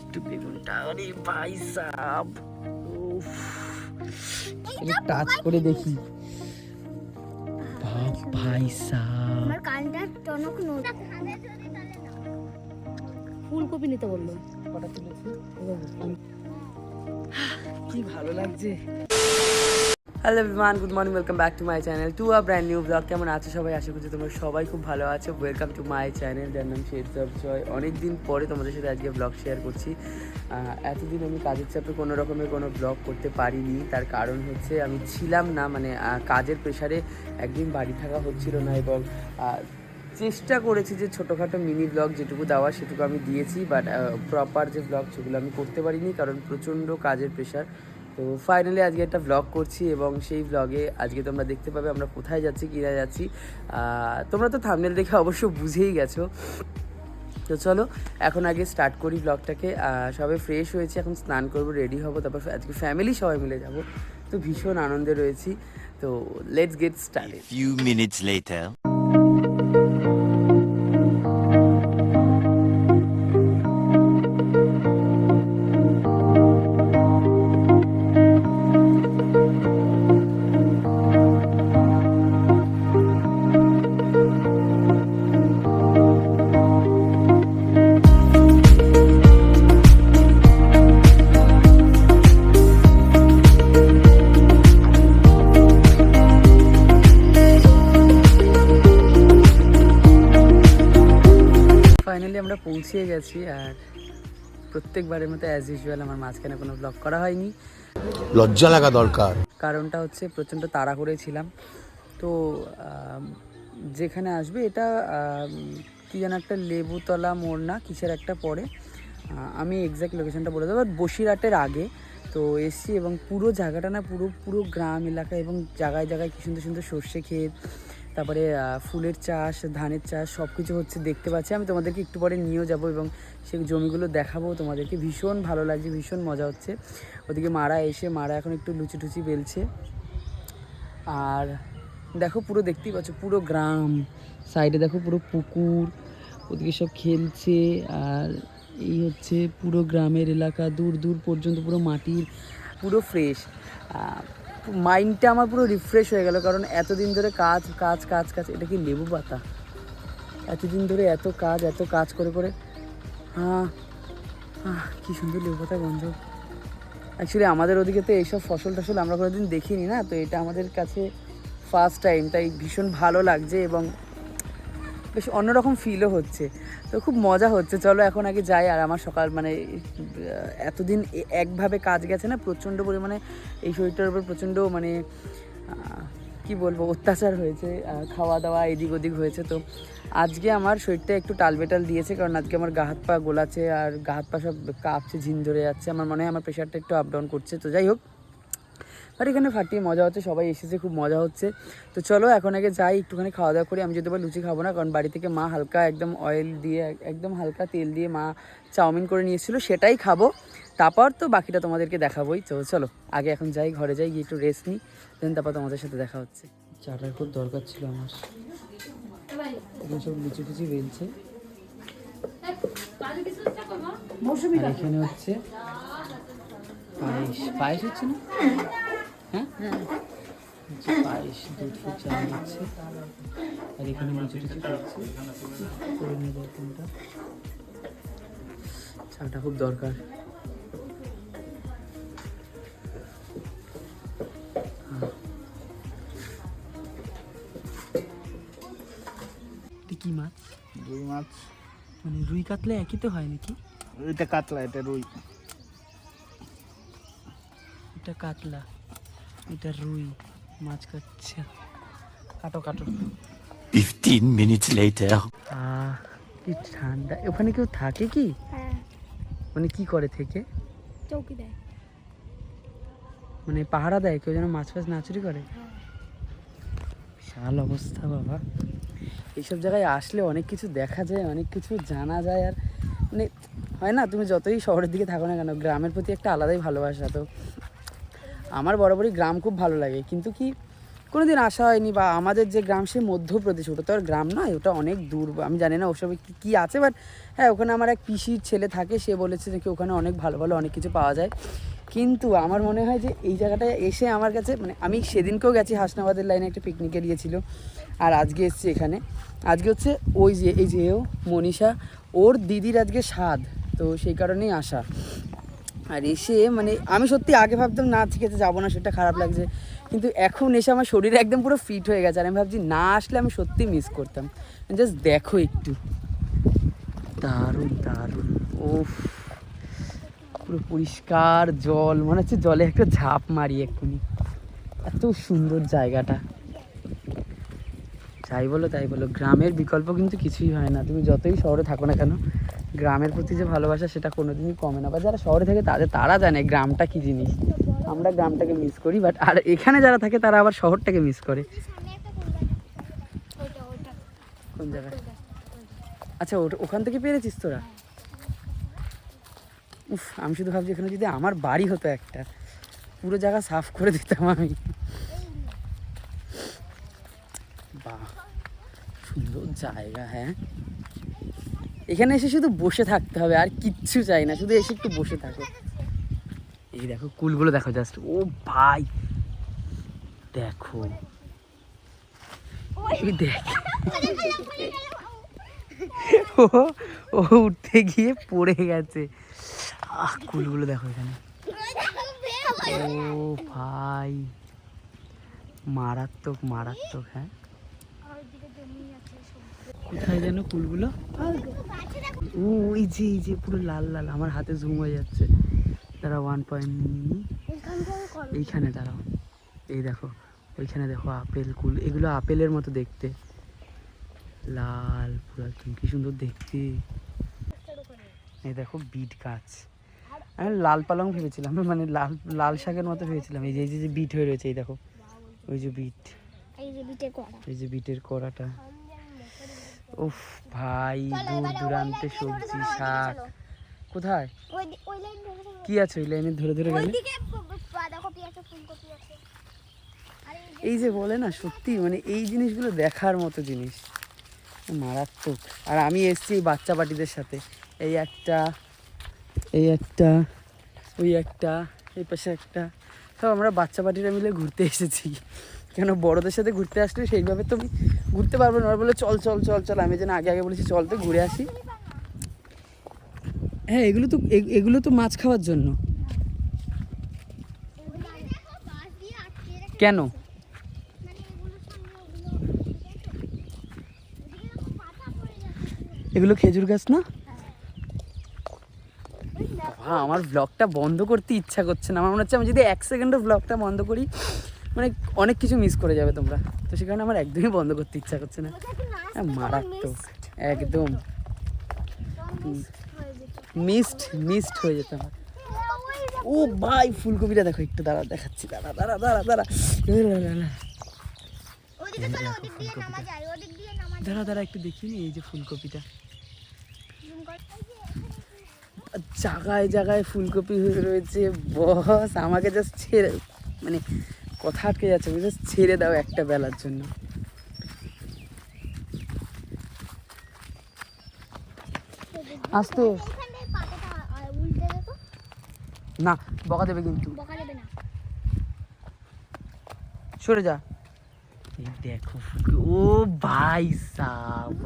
একটু বেগুনটা, আরে ভাই সাব, টাচ করে দেখি। ভাই সাব, আমার কানটা টনক নড়ছে। ফুলকপি নিতে বললো। কি ভালো লাগছে। Hello everyone, good morning, welcome back to my channel to a brand new blog. কেমন আছো সবাই? আশা করছি তোমরা সবাই খুব ভালো আছো। ওয়েলকাম টু মাই চ্যানেল, যার নাম শেডস অফ জয়। অনেক দিন পরে তোমাদের সাথে আজকে ব্লগ শেয়ার করছি। এতদিন আমি কাজের চাপে কোনো রকমের কোনো ব্লগ করতে পারিনি। তার কারণ হচ্ছে আমি ছিলাম না, মানে কাজের প্রেশারে একদিন বাড়ি থাকা হচ্ছিল না, এবং চেষ্টা করেছি যে ছোটোখাটো মিনি ব্লগ যেটুকু দেওয়া সেটুকু আমি দিয়েছি, বাট প্রপার যে ব্লগ সেগুলো আমি করতে পারিনি, কারণ প্রচণ্ড কাজের প্রেশার। তো ফাইনালি আজকে একটা ব্লগ করছি, এবং সেই ব্লগে আজকে তোমরা দেখতে পাবে আমরা কোথায় যাচ্ছি, কিনা যাচ্ছি। তোমরা তো থাম্বনেল দেখে অবশ্য বুঝেই গেছো। তো চলো এখন আগে স্টার্ট করি ব্লগটাকে। সবাই ফ্রেশ হয়েছে, এখন স্নান করবো, রেডি হবো, তারপর আজকে ফ্যামিলি সবাই মিলে যাব। তো ভীষণ আনন্দে রয়েছি। তো let's get started. Few minutes later. Finally আমরা পৌঁছে গেছি, আর প্রত্যেকবারের মতো অ্যাজ ইউজুয়াল আমার মাঝখানে কোনো ব্লগ করা হয়নি। লজ্জা লাগা দরকার। কারণটা হচ্ছে প্রচণ্ড তাড়া করেছিলাম। তো যেখানে আসবে এটা কী যেন একটা লেবুতলা মোড় না কিসের একটা পরে, আমি এক্স্যাক্ট লোকেশনটা বলে দেবো, বসিরহাটের আগে। তো এসছি, এবং পুরো জায়গাটা না পুরো পুরো গ্রাম এলাকা, এবং জায়গায় জায়গায় কী সুন্দর সুন্দর সর্ষে ক্ষেত, তারপরে ফুলের চাষ, ধানের চাষ, সব কিছু হচ্ছে দেখতে পাচ্ছি। আমি তোমাদেরকে একটু পরে নিয়েও যাব, এবং সেই জমিগুলো দেখাবো তোমাদেরকে। ভীষণ ভালো লাগছে, ভীষণ মজা হচ্ছে। ওদিকে মারা এখন একটু লুচি টুচি বেলছে। আর দেখো পুরো দেখতেই পাচ্ছ পুরো গ্রাম, সাইডে দেখো পুরো পুকুর, ওদিকে সব খেলছে। আর এই হচ্ছে পুরো গ্রামের এলাকা, দূর দূর পর্যন্ত পুরো মাটির, পুরো ফ্রেশ। মাইন্ডটা আমার পুরো রিফ্রেশ হয়ে গেল, কারণ এতদিন ধরে কাজ কাজ কাজ কাজ। এটা কি লেবু পাতা? এতদিন ধরে এত কাজ করে করে কী সুন্দর লেবু পাতা গন্ধ। অ্যাকচুয়ালি আমাদের ওদিকে তো এইসব ফসল টসল আমরা কোনোদিন দেখিনি না, তো এটা আমাদের কাছে ফার্স্ট টাইম, তাই ভীষণ ভালো লাগছে, এবং বেশ অন্যরকম ফিলও হচ্ছে। তো খুব মজা হচ্ছে। চলো এখন আগে যাই। আর আমার সকাল মানে এতদিন একভাবে কাজ গেছে না, প্রচণ্ড পরিমাণে এই শরীরটার উপর প্রচণ্ড মানে কি বলবো অত্যাচার হয়েছে, খাওয়া দাওয়া এদিক ওদিক হয়েছে। তো আজকে আমার শরীরটা একটু টালবেটাল দিয়েছে, কারণ আজকে আমার গা হাত পা গোলাচ্ছে, আর গা হাত পা সব কাঁপছে, ঝিন ধরে যাচ্ছে। আমার মনে হয় আমার প্রেশারটা একটু আপ ডাউন করছে। তো যাই হোক, আর এখানে ফাটিয়ে মজা হচ্ছে, সবাই এসেছে, খুব মজা হচ্ছে। তো চলো এখন আগে যাই, একটুখানি খাওয়া দাওয়া করি। আমি যদি বা লুচি খাবো না, কারণ বাড়ি থেকে মা হালকা একদম অয়েল দিয়ে, একদম হালকা তেল দিয়ে মা চাউমিন করে নিয়ে এসেছিলো, সেটাই খাবো। তারপর তো বাকিটা তোমাদেরকে দেখাবোই। তো চলো আগে এখন যাই, ঘরে যাই, গিয়ে একটু রেস্ট নিই, দেন তারপর তোমাদের সাথে দেখা হচ্ছে। চাটার খুব দরকার ছিল আমার। এখানে সব লুচি টুচি বেলছে, আর এখানে হচ্ছে পায়েস হচ্ছে না? হ্যাঁ, পায়েস, দুধ ফুট চা হচ্ছে, আর এখানে লুচি টুচি করছে, করে নিয়ে যায় কোনটা। চাটা খুব দরকার। কি মাছ? রুই মাছ। মানে রুই কাতলা একই তো হয় নাকি? এটা কাতলা, এটা রুই। এটা কাতলা, এটা রুই। মাছ কাটছে, কাটো কাটো। 15 minutes later. কি ঠান্ডা। ওখানে কেউ থাকে কি? হ্যাঁ, মানে কি করে থেকে? চৌকি দেয়। মানে পাহারা দেয় কেউ যেন মাছ ফাছ না চুরি করে? বিশাল অবস্থা বাবা। এইসব জায়গায় আসলে অনেক কিছু দেখা যায়, অনেক কিছু জানা যায়। আর মানে হয় না, তুমি যতই শহরের দিকে থাকো না কেন, গ্রামের প্রতি একটা আলাদাই ভালোবাসা। তো আমার বরাবরই গ্রাম খুব ভালো লাগে, কিন্তু কি কোনোদিন আসা হয়নি, বা আমাদের যে গ্রাম সে মধ্যপ্রদেশ, ওটা তো আর গ্রাম নয়, ওটা অনেক দূর। আমি জানি না ওসবে কী আছে, বাট হ্যাঁ ওখানে আমার এক পিসির ছেলে থাকে, সে বলেছে যে কি ওখানে অনেক ভালো ভালো অনেক কিছু পাওয়া যায়। কিন্তু আমার মনে হয় যে এই জায়গাটায় এসে আমার কাছে মানে আমি সেদিনকেও গেছি হাসনাবাদের লাইনে একটা পিকনিকে গিয়েছিল, আর আজকে এসেছি এখানে। আজকে হচ্ছে ওই যে এই যে ও মনীষা, ওর দিদির আজকে স্বাদ, তো সেই কারণেই আসা। আর এসে মানে আমি সত্যি আগে ভাবতাম না ঠিক আছে যাবো না, সেটা খারাপ লাগছে, কিন্তু এখন এসে আমার শরীর একদম পুরো ফিট হয়ে গেছে। আর আমি ভাবছি না আসলে আমি সত্যি মিস করতাম। জাস্ট দেখো একটু, দারুণ দারুণ। ওফ, পুরো পরিষ্কার জল, মনে হচ্ছে জলে একটা ঝাঁপ মারি এক্ষুনি, এত সুন্দর জায়গাটা। যাই বলো তাই বলো, গ্রামের বিকল্প কিন্তু কিছুই হয় না। তুমি যতই শহরে থাকো না কেন, গ্রামের প্রতি যে ভালোবাসা সেটা কোনোদিনই কমে না। বা যারা শহরে থাকে তারা জানে গ্রামটা কী জিনিস। আমরা গ্রামটাকে মিস করি, বাট আর এখানে যারা থাকে তারা আবার শহরটাকে মিস করে। কোন জায়গায়? আচ্ছা, ওখান থেকে পেরেছিস তোরা? উফ, আমি শুধু ভাবছি এখানে যদি আমার বাড়ি হতো একটা, পুরো জায়গা সাফ করে দিতাম আমি। বাহ, সুন্দর জায়গা। হ্যাঁ, এখানে এসে শুধু বসে থাকতে হবে, আর কিচ্ছু চাই না, শুধু এসে একটু বসে থাকো। এই দেখো কুলগুলো দেখো জাস্ট, ও ভাই দেখো, এই দেখ ও উঠতে গিয়ে পড়ে গেছে। কুলগুলো দেখো এখানে, ও ভাই মারাত্মক মারাত্মক। হ্যাঁ, কোথায় যেন কুলগুলো? ও এই যে পুরো লাল লাল, আমার হাতে জুম হয়ে যাচ্ছে। দাঁড়া 1 পয়েন্ট এইখানে দাঁড়াও, এই দেখো ওইখানে দেখো আপেল কুল, এগুলো আপেলের মতো দেখতে, লাল পুরো একদম, কি সুন্দর দেখতে। এই দেখো বিট গাছ, আমি লাল পালং ভেবেছিলাম, মানে লাল শাকের মতো ভেবেছিলাম। এই যে বিট হয়ে রয়েছে, এই দেখো ওই যে বিট, এই যে বিটের কড়াটা। উফ ভাই, দূর দূরান্তে সবজি শাক। কোথায় কি আছে ওই লাইনে ধরে ধরে গেলে? এই যে বলে না, সত্যি মানে এই জিনিসগুলো দেখার মতো জিনিস, মারাত্মক। আর আমি এসেছি এই বাচ্চা পার্টিদের সাথে, এই একটা ওই একটা, এই পাশে একটা, সব আমরা বাচ্চা পার্টিরা মিলে ঘুরতে এসেছি। কেন বড়দের সাথে ঘুরতে আসলে সেইভাবে তুমি ঘুরতে পারবে না, বলে চল চল চল চল, আমি যেন আগে বলেছি চল তো ঘুরে আসি। হ্যাঁ, এগুলো তো মাছ খাওয়ার জন্য। কেন? এগুলো খেজুর গাছ না? আমার ব্লগটা বন্ধ করতে ইচ্ছা করছে না, আমার মনে হচ্ছে আমি যদি 1 সেকেন্ডও ব্লগটা বন্ধ করি মানে অনেক কিছু মিস করে যাবে তোমরা, তো সে কারণে আমার একদমই বন্ধ করতে ইচ্ছা করছে না। মারাত্মক একদম, মিসড হয়ে যেত আমার। ও ভাই, ফুলকপিটা দেখো একটু, দাঁড়া দেখাচ্ছি, দাঁড়া দাঁড়া একটু দেখিনি। এই যে ফুলকপিটা, জায়গায় জায়গায় ফুলকপি হয়ে রয়েছে বস। আমাকে জাস্ট ছেড়ে, মানে কথা আটকে যাচ্ছে, জাস্ট ছেড়ে দাও একটা বেলার জন্য। আসতে না, বকা দেবে কিন্তু, সরে যা। এই দেখো, ও ভাই সাব,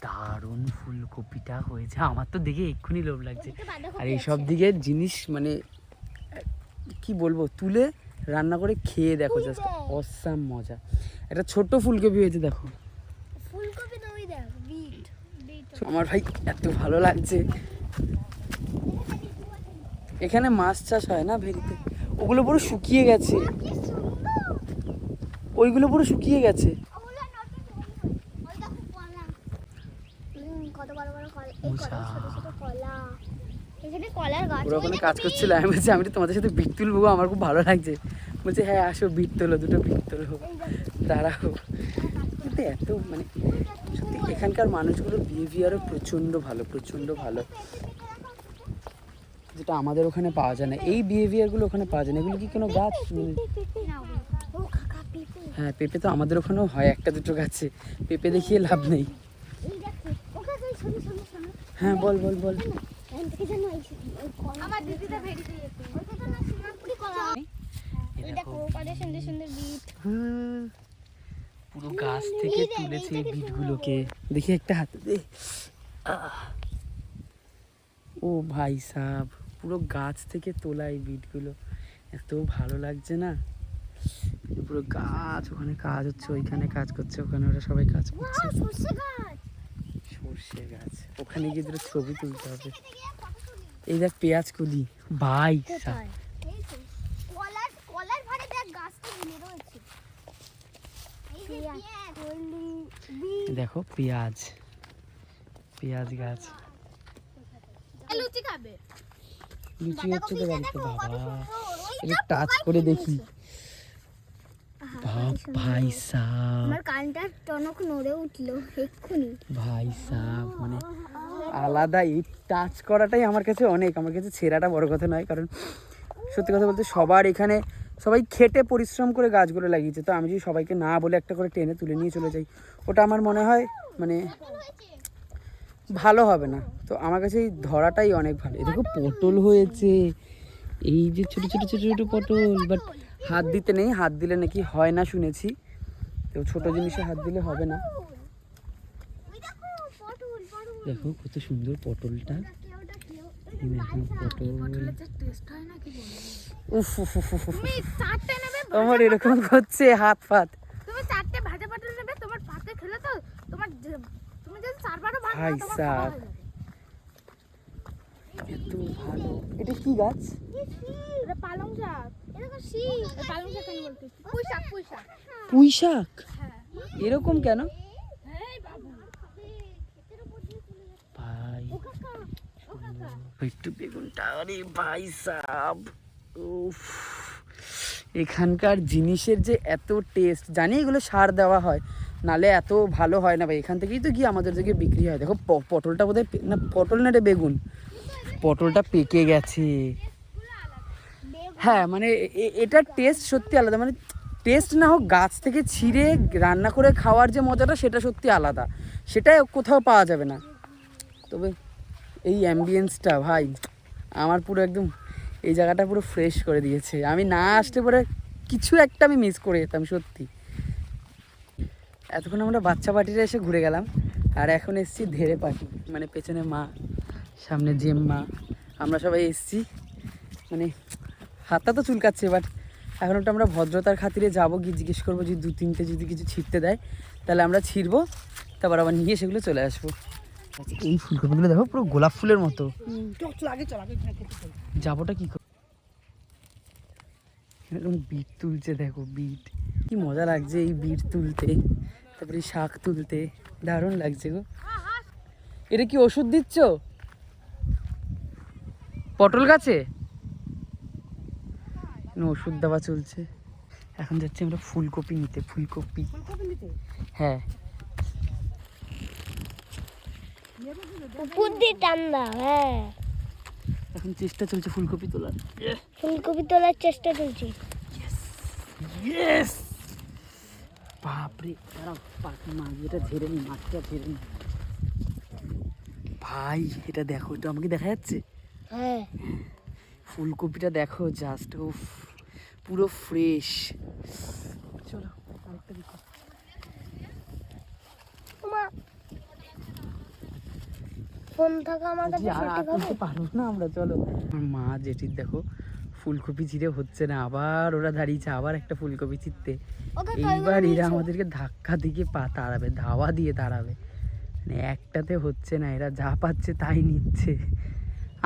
দারুণ ফুলকপিটা হয়েছে, আমার তো দেখে এক্ষুনি লোভ লাগছে। আর এইসব দিকের জিনিস মানে কি বলবো, তুলে রান্না করে খেয়ে দেখো, জাস্ট অসাম মজা। একটা ছোট্ট ফুলকপি হয়েছে দেখো, আমার ভাই এত ভালো লাগছে। এখানে মাছ চাষ হয় না ভেরিতে, ওগুলো পুরো শুকিয়ে গেছে, ওইগুলো পুরো শুকিয়ে গেছে। ওরা ওখানে কাজ করছিল, আমি বলছি আমি তোমাদের সাথে বিট তুলবো, আমার খুব ভালো লাগছে। বলছে হ্যাঁ আসো, বিট তোলো, 2টো বিট তোলো, দাঁড়াও। কিন্তু এত মানে সত্যি এখানকার মানুষগুলোর বিহেভিয়ারও প্রচণ্ড ভালো, প্রচণ্ড ভালো। যেটা আমাদের ওখানে পাওয়া যায় না। এই বিহেভিয়ারগুলো ওখানে পাওয়া যায় না। এগুলো কি কোনো গাছ মানে? হ্যাঁ, পেঁপে তো আমাদের ওখানেও হয় একটা দুটো গাছে। পেঁপে দেখিয়ে লাভ নেই। হ্যাঁ, বল বল বল। আমার দিদিটা ভেড়িতে যেত। ওইটা না সোনারপুরি কলা। এই দেখো কত সুন্দর সুন্দর বিট। পুরো গাছ থেকে তুলেছে এই বিটগুলোকে। দেখি একটা হাতে দে। ও ভাই সাব, পুরো গাছ থেকে তোলা এই বিটগুলো, এত ভালো লাগছে না। পুরো গাছ, ওখানে কাজ হচ্ছে, ওইখানে কাজ করছে, ওখানে ওরা সবাই কাজ করছে। সরষে গাছ। সর্ষে গাছ, ওখানে গিয়ে দুটো ছবি তুলতে হবে। এই দেখ পেঁয়াজ কলি, ভাই সাব। এই তো কলার কলার ভারে দেখ গাছটা ঝুলে রয়েছে। এই যে পেঁয়াজ, দেখো পেঁয়াজ, পেঁয়াজ গাছ। লুচি খাবে। লুচি হচ্ছে তো বাড়িতে। বাবা, এটা টাচ করে দেখি। ভাই সাব, আমার কানটা টনক নড়ে উঠলো এক্ষুনি। ভাই সাব, মানে আলাদা। এই টাচ করাটাই আমার কাছে অনেক। আমার কাছে ছেঁড়াটা বড় কথা নয়, কারণ সত্যি কথা বলতে সবার এখানে সবাই খেটে পরিশ্রম করে গাছগুলো লাগিয়েছে। তো আমি যদি সবাইকে না বলে একটা করে টেনে তুলে নিয়ে চলে যাই, ওটা আমার মনে হয় মানে ভালো হবে না। তো আমার কাছে এই ধরাটাই অনেক ভালো। এই দেখো পটল হয়েছে, এই যে ছোট ছোট ছোট ছোট পটল। বাট হাত দিতে নেই, হাত দিলে নাকি হয় না শুনেছি। তো ছোট জিনিসে হাত দিলে হবে না। ওই দেখো পটল পটল। দেখো কত সুন্দর পটলটা। এই দেখো পটল। উফ উফ উফ উফ উফ। তুমি চারটে নেবে, আমার এরকম করছে হাত ফাত। তুমি চারটে ভাজা পটল নেবে, তোমার পাতে খেলে তো তোমার তুমি যদি চারবারও ভাত ভাই খাও তোমার সাব, খাওয়া হয়ে যাবে। এত ভালো। এটা কি গাছ? এটা পালং শাক। এটা তো শীত। পালং শাক কেন বলতে? পুঁই শাক পুঁই শাক। পুঁই শাক? হ্যাঁ। এরকম কেন এই বাবু। ভাই? ও কাকা ও কাকা। একটু বেগুনটা, আরে ভাই সাব, উফ। এখানকার জিনিসের যে এত টেস্ট, জানি এগুলো সার দেওয়া হয়, নালে এত ভালো হয় না ভাই। এখান থেকেই তো গিয়ে আমাদের দিকে বিক্রি হয়। দেখো পটলটা বোধহয় না, পটল না রে বেগুন, পটলটা পেকে গেছে। হ্যাঁ, মানে এটার টেস্ট সত্যি আলাদা। মানে টেস্ট না হোক, গাছ থেকে ছিঁড়ে রান্না করে খাওয়ার যে মজাটা, সেটা সত্যি আলাদা। সেটা কোথাও পাওয়া যাবে না। তবে এই অ্যাম্বিয়েন্সটা ভাই আমার পুরো একদম এই জায়গাটা পুরো ফ্রেশ করে দিয়েছে। আমি না আসলে পরে কিছু একটা আমি মিস করে যেতাম সত্যি। এতক্ষণ আমরা বাচ্চা পার্টিরা এসে ঘুরে গেলাম, আর এখন এসছি ধেড়ে পার্টি। মানে পেছনে মা, সামনে জেম্মা, আমরা সবাই এসছি। মানে হাতটা তো চুলকাচ্ছে, বাট এখন ওটা আমরা ভদ্রতার খাতিরে যাবো, গিয়ে জিজ্ঞেস করবো যে দু তিনটে যদি কিছু ছিঁড়তে দেয় তাহলে আমরা ছিঁড়বো, তারপর আবার নিয়ে সেগুলো চলে আসবো। এই ফুলকপিগুলো দেখো পুরো গোলাপ ফুলের মতো। যাবোটা কি করে? এরকম বিট তুলছে, দেখো বিট, কি মজা লাগছে এই বিট তুলতে, তারপরে শাক তুলতে, দারুণ লাগছে গো। এটা কি ওষুধ দিচ্ছ পটল গাছে? ওষুধ দেওয়া চলছে। এখন যাচ্ছি আমরা ফুলকপি নিতে। ফুলকপি হ্যাঁ, উপর দিয়ে টান দাও। হ্যাঁ, এখন চেষ্টা চলছে ফুলকপি তোলার। ফুলকপি তোলার চেষ্টা চলছে। ইয়েস, বাপরে, দাঁড়াও পাখি মাছ, এটা ঝেড়ে নি, মাছটা ঝেড়ে নি। ভাই এটা দেখো, এটা আমাকে দেখা যাচ্ছে। হ্যাঁ, ফুলকপিটা দেখো জাস্ট, উফ, পুরো ফ্রেশ। চলো আরেকটা দেখো। ফোন থাকা আমাদের আর তুলতে পারবো না আমরা, চলো। আমার মা জেঠির দেখো ফুলকপি চিড়ে হচ্ছে না, আবার ওরা দাঁড়িয়েছে আবার একটা ফুলকপি চিড়তে। এইবার এরা আমাদেরকে ধাক্কা দিয়ে তাড়াবে, ধাওয়া দিয়ে তাড়াবে। মানে একটাতে হচ্ছে না, এরা যা পাচ্ছে তাই নিচ্ছে।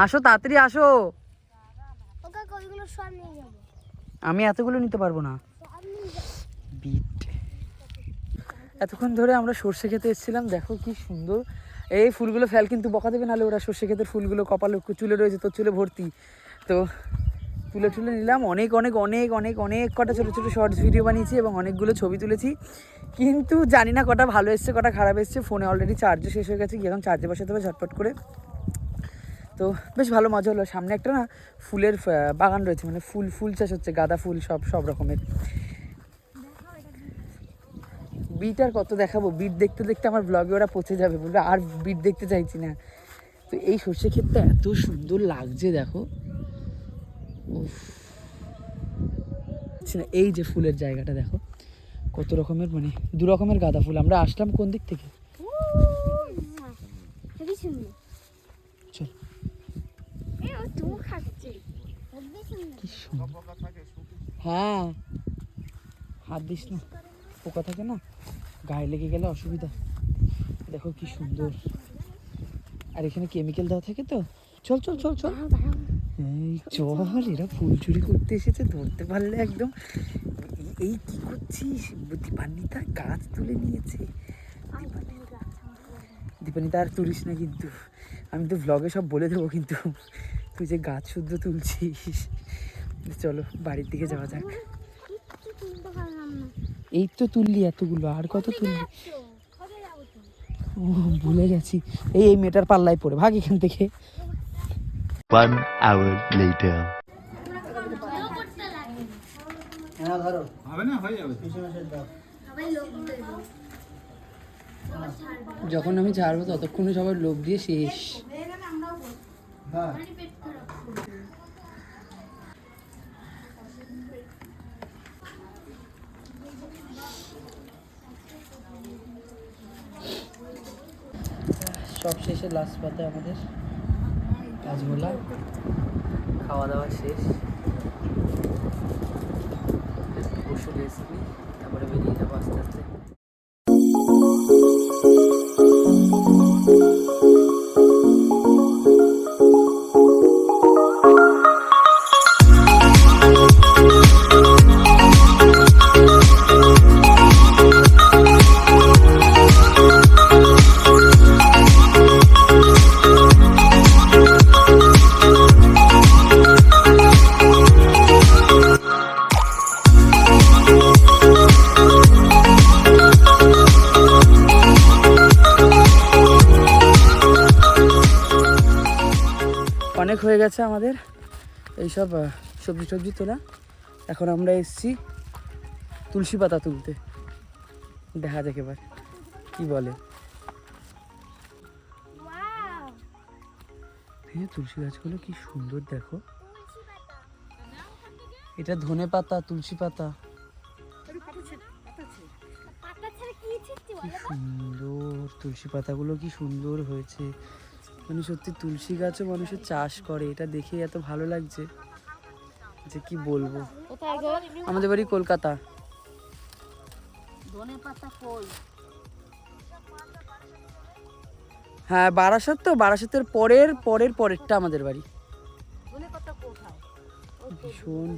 আসো তাড়াতাড়ি আসো। ওইগুলো সব নিয়ে যাবো। আমি এতগুলো নিতে পারবো না। বিট, এতক্ষণ ধরে আমরা সর্ষে খেতে এসেছিলাম, দেখো কি সুন্দর এই ফুলগুলো। ফেল কিন্তু বকা দেবে, নাহলে ওরা সর্ষে ক্ষেতের ফুলগুলো কপালে চুলে রয়েছে, তো চুলে ভর্তি। তো তুলে তুলে নিলাম, অনেক অনেক অনেক অনেক অনেক কটা ছোটো ছোটো শর্টস ভিডিও বানিয়েছি এবং অনেকগুলো ছবি তুলেছি। কিন্তু জানি না কটা ভালো এসছে কটা খারাপ এসছে। ফোনে অলরেডি চার্জও শেষ হয়ে গেছে, গিয়ে এখন চার্জে বসাতে হবে ঝটপট করে। তো তো বেশ ভালো মজা হলো। সামনে একটা না ফুলের বাগান রয়েছে, মানে ফুল চাষ হচ্ছে, গাঁদা ফুল সব রকমের। বিট আর কত দেখাবো, বিট দেখতে দেখতে আমার ব্লগে ওরা পচে যাবে, বলবে আর বিট দেখতে চাইছি না। তো এই সর্ষে ক্ষেতটা এত সুন্দর লাগছে দেখো, উফ। এই যে ফুলের জায়গাটা দেখো, কত রকমের, মানে 2 রকমের গাঁদা ফুল। আমরা আসলাম কোন দিক থেকে? চল, কি সুন্দর। হ্যাঁ, হাত দিস না, পোকা থাকে না, গায়ে লেগে গেলে অসুবিধা। দেখো কি সুন্দর, আর এখানে কেমিক্যাল দেওয়া থাকে তো। চল চল চল চল, এই চল, এরা ফুল চুরি করতে এসেছে, ধরতে পারলে একদম। এই কি করছিস? দীপান্বিতা গাছ তুলে নিয়েছে। দীপান্বিতা আর তুলিস না কিন্তু, আমি তো ভ্লগে সব বলে দেবো কিন্তু, তুই যে গাছ শুদ্ধ তুলছিস। চলো বাড়ির দিকে যাওয়া যাক। এই তো তুললি এতগুলো, আর কত তুললি? ও ভুলে গেছি, এই মেয়েটার পাল্লায় পড়ে, ভাগ এখান থেকে। 1 hour later. হবে না, হয়ে যাবে। যখন আমি ছাড়বো ততক্ষণে সবার লোভ দিয়ে শেষ। সব শেষে লাস্ট পাতে আমাদের কাজগুলা, খাওয়া দাওয়া শেষ, বসে রেস্ট নিই, তারপরে বেরিয়ে যাবো আস্তে আস্তে। অনেক হয়ে গেছে আমাদের এইসব সবজি তোলা। এখন আমরা এসছি তুলসী পাতা তুলতে, দেখা যাক এবার কি বলে। হ্যাঁ, তুলসী গাছগুলো কি সুন্দর দেখো, এটা ধনে পাতা, তুলসী পাতা, কি সুন্দর। তুলসী পাতাগুলো কি সুন্দর হয়েছে, মানে সত্যি তুলসী গাছও মানুষের চাষ করে, এটা দেখে এত ভালো লাগছে যে কি বলবো। আমাদের বাড়ি কলকাতা। হ্যাঁ, বারাসাত, তো বারাসাতের পরেরটা আমাদের বাড়ি। ভীষণ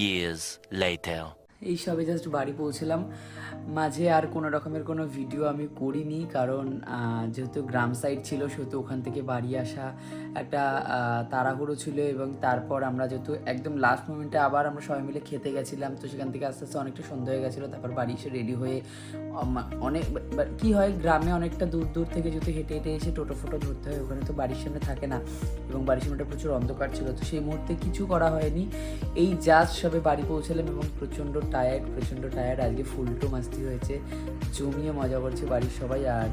years later. এই সবে জাস্ট বাড়ি পৌঁছলাম। মাঝে আর কোনো রকমের কোনো ভিডিও আমি করিনি, কারণ যেহেতু গ্রাম সাইড ছিল সেহেতু ওখান থেকে বাড়ি আসা একটা তাড়াহুড়ো ছিল, এবং তারপর আমরা যেহেতু একদম লাস্ট মোমেন্টে আবার আমরা সবাই মিলে খেতে গেছিলাম, তো সেখান থেকে আস্তে আস্তে অনেকটা সন্ধ্যা হয়ে গেছিলো। তারপর বাড়ি এসে রেডি হয়ে অনেক কী হয়, গ্রামে অনেকটা দূর থেকে যদি হেঁটে এসে টোটো ফোটো ধরতে হয়, ওখানে তো বাড়ির সামনে থাকে না, এবং বাড়ির সামনেটা প্রচুর অন্ধকার ছিল, তো সেই মুহূর্তে কিছু করা হয়নি। এই জাস্ট সবে বাড়ি পৌঁছলাম এবং প্রচণ্ড টায়ার্ড। আজকে ফুলটো মাস্তি হয়েছে, জমিয়ে মজা করছে বাড়ির সবাই। আর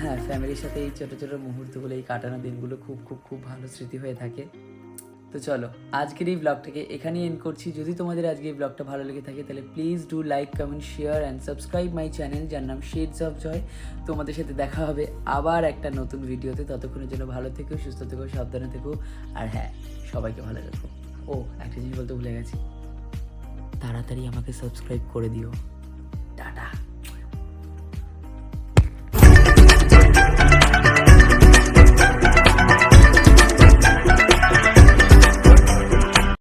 হ্যাঁ, ফ্যামিলির সাথে এই ছোটো ছোটো মুহূর্তগুলো, এই কাটানো দিনগুলো খুব খুব খুব ভালো স্মৃতি হয়ে থাকে। তো চলো আজকের এই ব্লগটাকে এখানেই এন্ড করছি। যদি তোমাদের আজকে এই ব্লগটা ভালো লেগে থাকে তাহলে please do like, comment, share and subscribe my channel, যার নাম শেডস অফ জয়। তোমাদের সাথে দেখা হবে আবার একটা নতুন ভিডিওতে। ততক্ষণের জন্য ভালো থেকো, সুস্থ থেকো, সাবধানে থেকো, আর হ্যাঁ, সবাইকে ভালো রেখো। ও একটা জিনিস বলতে ভুলে গেছি, তাড়াতাড়ি আমাকে সাবস্ক্রাইব করে দিও।